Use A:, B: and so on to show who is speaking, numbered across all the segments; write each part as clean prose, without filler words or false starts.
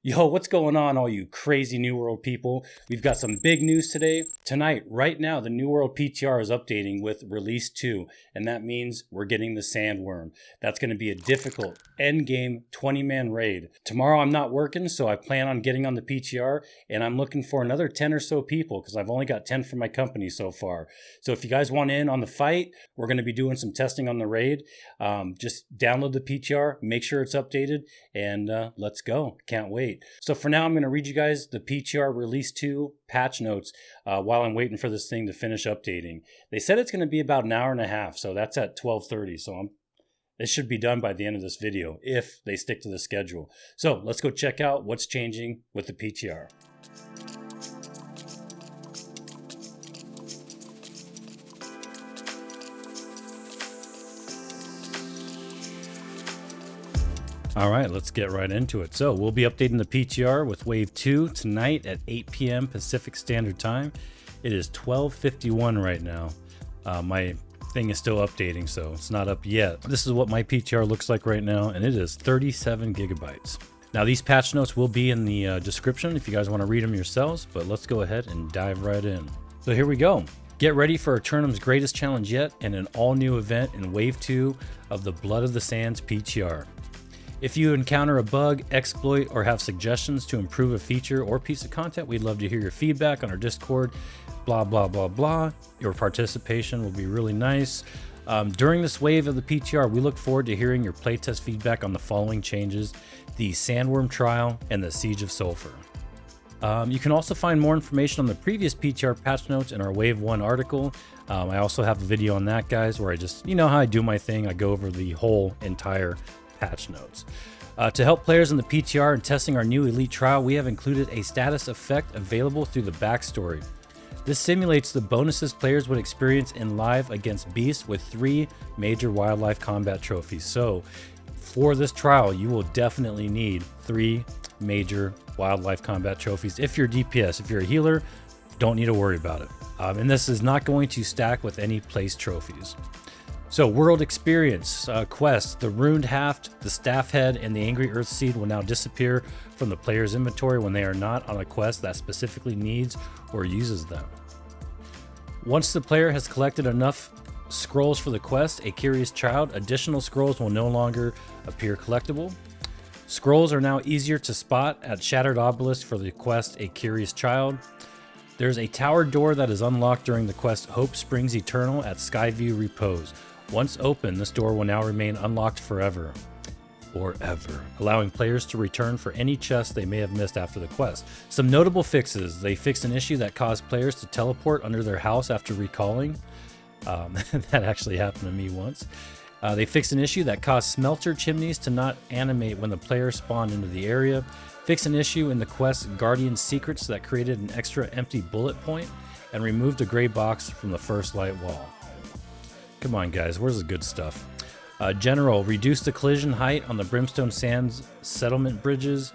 A: Yo, what's going on, all you crazy New World people? We've got some big news today. Tonight, right now, the New World PTR is updating with Release 2, and that means we're getting the Sandworm. That's going to be a difficult endgame 20-man raid. Tomorrow I'm not working, so I plan on getting on the PTR, and I'm looking for another 10 or so people, because I've only got 10 for my company so far. So if you guys want in on the fight, we're going to be doing some testing on the raid. Just download the PTR, make sure it's updated, and let's go. Can't wait. So for now, I'm going to read you guys the PTR Release 2 patch notes while I'm waiting for this thing to finish updating. They said it's going to be about an hour and a half, so that's at 12:30. So it should be done by the end of this video if they stick to the schedule. So let's go check out what's changing with the PTR. All right, let's get right into it. So we'll be updating the PTR with Wave 2 tonight at 8 p.m. Pacific Standard Time. It is 12:51 right now. My thing is still updating, so it's not up yet. This is what my PTR looks like right now, and it is 37 gigabytes. Now these patch notes will be in the description if you guys want to read them yourselves, but let's go ahead and dive right in. So here we go. Get ready for Aeternum's greatest challenge yet and an all-new event in Wave 2 of the Blood of the Sands PTR. If you encounter a bug, exploit, or have suggestions to improve a feature or piece of content, we'd love to hear your feedback on our Discord, blah, blah, blah, blah. Your participation will be really nice. During this wave of the PTR, we look forward to hearing your playtest feedback on the following changes: the Sandworm trial and the Siege of Sulfur. You can also find more information on the previous PTR patch notes in our Wave 1 article. I also have a video on that, guys, where I just, you know how I do my thing. I go over the whole entire patch notes. To help players in the PTR and testing our new Elite trial, we have included a status effect available through the backstory. This simulates the bonuses players would experience in live against beasts with 3 major wildlife combat trophies. So for this trial, you will definitely need 3 major wildlife combat trophies. If you're DPS, if you're a healer, don't need to worry about it. And this is not going to stack with any place trophies. So world experience, quests, the Runed Haft, the Staff Head, and the Angry Earthseed will now disappear from the player's inventory when they are not on a quest that specifically needs or uses them. Once the player has collected enough scrolls for the quest, A Curious Child, additional scrolls will no longer appear collectible. Scrolls are now easier to spot at Shattered Obelisk for the quest A Curious Child. There's a tower door that is unlocked during the quest Hope Springs Eternal at Skyview Repose. Once open, this door will now remain unlocked forever, allowing players to return for any chests they may have missed after the quest. Some notable fixes: they fixed an issue that caused players to teleport under their house after recalling. That actually happened to me once. They fixed an issue that caused smelter chimneys to not animate when the player spawned into the area. Fixed an issue in the quest Guardian Secrets that created an extra empty bullet point, and removed a gray box from the first light wall. Come on, guys, where's the good stuff? General, reduce the collision height on the Brimstone Sands settlement bridges.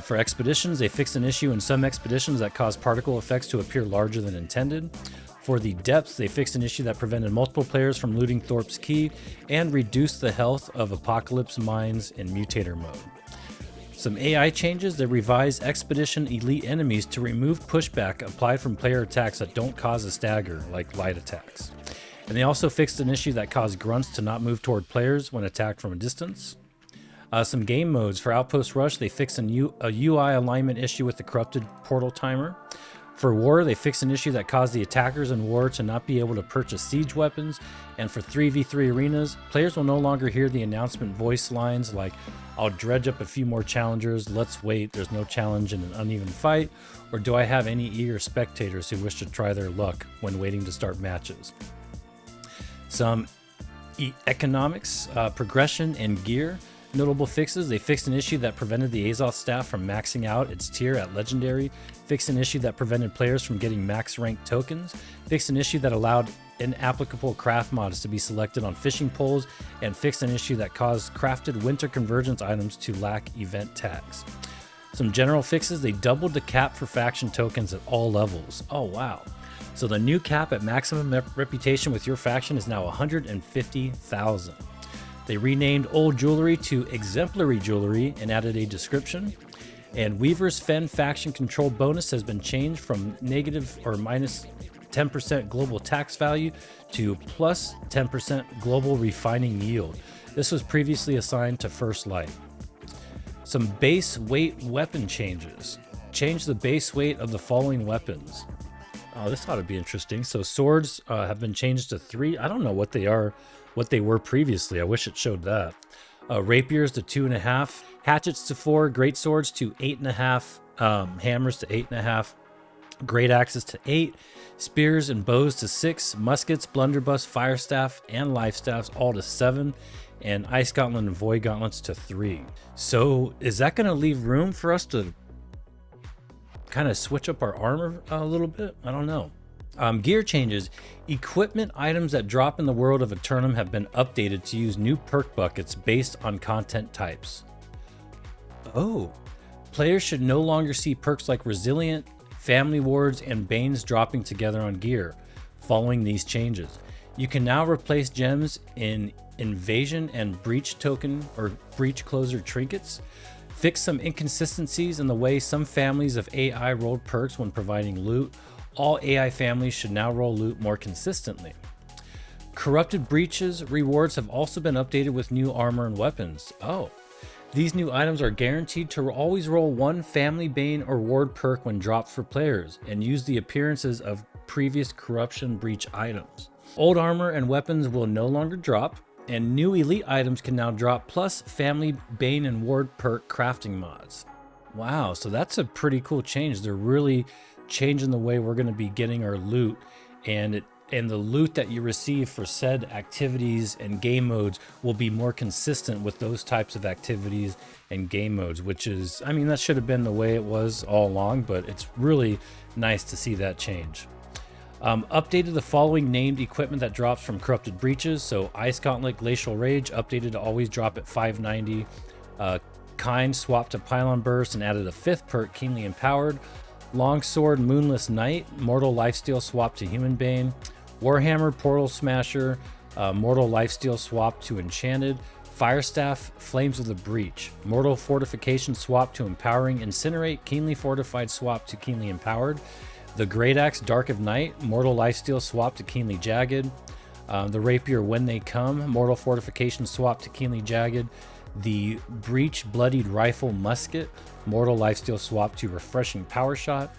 A: For expeditions, they fixed an issue in some expeditions that caused particle effects to appear larger than intended. For the depths, they fixed an issue that prevented multiple players from looting Thorpe's Key and reduced the health of Apocalypse mines in mutator mode. Some AI changes: they revised Expedition Elite enemies to remove pushback applied from player attacks that don't cause a stagger, like light attacks. And they also fixed an issue that caused grunts to not move toward players when attacked from a distance. Some game modes: for Outpost Rush, they fixed a UI alignment issue with the corrupted portal timer. For War, they fixed an issue that caused the attackers in War to not be able to purchase siege weapons. And for 3v3 arenas, players will no longer hear the announcement voice lines like, "I'll dredge up a few more challengers, let's wait, there's no challenge in an uneven fight," or "Do I have any eager spectators who wish to try their luck when waiting to start matches?" Some economics, progression, and gear. Notable fixes: they fixed an issue that prevented the Azoth staff from maxing out its tier at Legendary, fixed an issue that prevented players from getting max rank tokens, fixed an issue that allowed inapplicable craft mods to be selected on fishing poles, and fixed an issue that caused crafted winter convergence items to lack event tags. Some general fixes: they doubled the cap for faction tokens at all levels. Oh wow. So the new cap at maximum reputation with your faction is now 150,000. They renamed old jewelry to exemplary jewelry and added a description. And Weaver's Fen faction control bonus has been changed from negative or minus 10% global tax value to plus 10% global refining yield. This was previously assigned to First Light. Some base weight weapon changes. Change the base weight of the following weapons. Oh, this ought to be interesting. So swords have been changed to 3. I don't know what they are, what they were previously. I wish it showed that. Rapiers to 2.5, hatchets to 4, great swords to 8.5, hammers to 8.5, great axes to 8, spears and bows to 6, muskets, blunderbuss, fire staff, and life staffs all to 7, and ice gauntlet and void gauntlets to 3. So is that going to leave room for us to kind of switch up our armor a little bit? I don't know. Gear changes. Equipment items that drop in the world of Aeternum have been updated to use new perk buckets based on content types. Oh, players should no longer see perks like Resilient, Family Wards, and Banes dropping together on gear. Following these changes, you can now replace gems in Invasion and Breach token or Breach Closer trinkets. Fix some inconsistencies in the way some families of AI rolled perks when providing loot. All AI families should now roll loot more consistently. Corrupted Breaches rewards have also been updated with new armor and weapons. Oh, these new items are guaranteed to always roll 1 family bane or ward perk when dropped for players and use the appearances of previous corruption breach items. Old armor and weapons will no longer drop, and new elite items can now drop plus family bane and ward perk crafting mods. Wow, so that's a pretty cool change. They're really changing the way we're going to be getting our loot, and the loot that you receive for said activities and game modes will be more consistent with those types of activities and game modes, which is, I mean, that should have been the way it was all along, but it's really nice to see that change. Updated the following named equipment that drops from Corrupted Breaches. So Ice Gauntlet, Glacial Rage, updated to always drop at 590. Kind swapped to Pylon Burst and added a 5th perk, Keenly Empowered. Longsword, Moonless Night, Mortal Lifesteal swapped to Human Bane. Warhammer, Portal Smasher, Mortal Lifesteal swapped to Enchanted. Firestaff, Flames of the Breach. Mortal Fortification swapped to Empowering. Incinerate, Keenly Fortified swapped to Keenly Empowered. The Great Axe, Dark of Night, Mortal Lifesteal swapped to Keenly Jagged. The Rapier, When They Come, Mortal Fortification swapped to Keenly Jagged. The Breach Bloodied Rifle Musket, Mortal Lifesteal swapped to Refreshing Power Shot.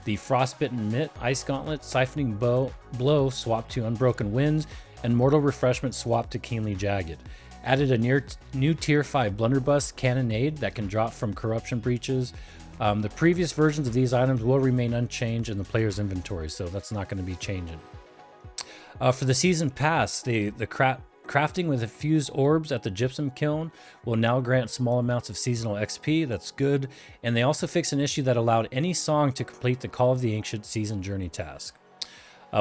A: The Frostbitten Mitt, Ice Gauntlet, Siphoning Blow swapped to Unbroken Winds, and Mortal Refreshment swapped to Keenly Jagged. Added a new Tier 5 Blunderbuss Cannonade that can drop from Corruption Breaches. The previous versions of these items will remain unchanged in the player's inventory, so that's not going to be changing. For the Season Pass, the crafting with infused orbs at the Gypsum Kiln will now grant small amounts of seasonal XP. That's good. And they also fixed an issue that allowed any song to complete the Call of the Ancient Season Journey task.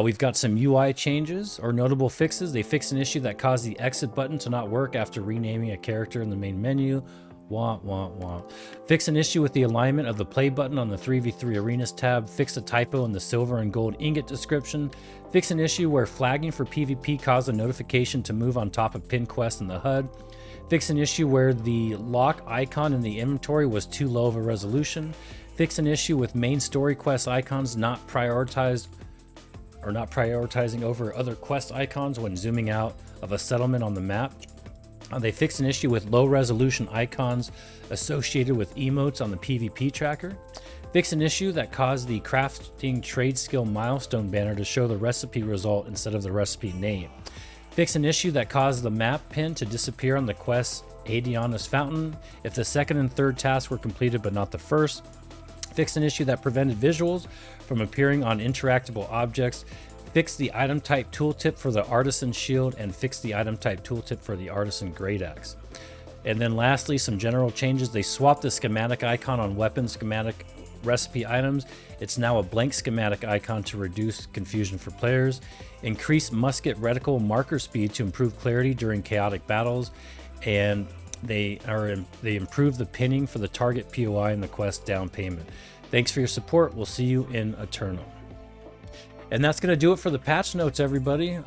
A: We've got some UI changes or notable fixes. They fixed an issue that caused the exit button to not work after renaming a character in the main menu. Wah, wah, wah. Fix an issue with the alignment of the play button on the 3v3 arenas tab. Fix a typo in the silver and gold ingot description. Fix an issue where flagging for PvP caused a notification to move on top of pin quest in the HUD. Fix an issue where the lock icon in the inventory was too low of a resolution. Fix an issue with main story quest icons not prioritizing over other quest icons when zooming out of a settlement on the map. They fixed an issue with low resolution icons associated with emotes on the PvP tracker. Fixed an issue that caused the crafting trade skill milestone banner to show the recipe result instead of the recipe name. Fixed an issue that caused the map pin to disappear on the quest Adiana's Fountain if the second and third tasks were completed but not the first. Fixed an issue that prevented visuals from appearing on interactable objects. Fixed the item type tooltip for the Artisan Shield, and fixed the item type tooltip for the Artisan Great Axe. And then lastly, some general changes. They swapped the schematic icon on weapon schematic recipe items. It's now a blank schematic icon to reduce confusion for players. Increase musket reticle marker speed to improve clarity during chaotic battles. And they improved the pinning for the target POI in the quest down payment. Thanks for your support. We'll see you in Aeternum. And that's going to do it for the patch notes, everybody.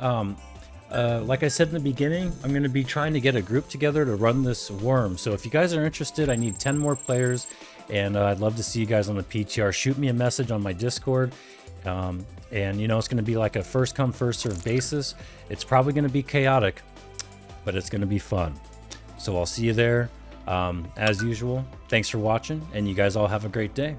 A: like I said in the beginning, I'm going to be trying to get a group together to run this worm. So if you guys are interested, I need 10 more players, and I'd love to see you guys on the PTR. Shoot me a message on my Discord. And you know, it's going to be like a first come first serve basis. It's probably going to be chaotic, but it's going to be fun. So I'll see you there. As usual, thanks for watching, and you guys all have a great day.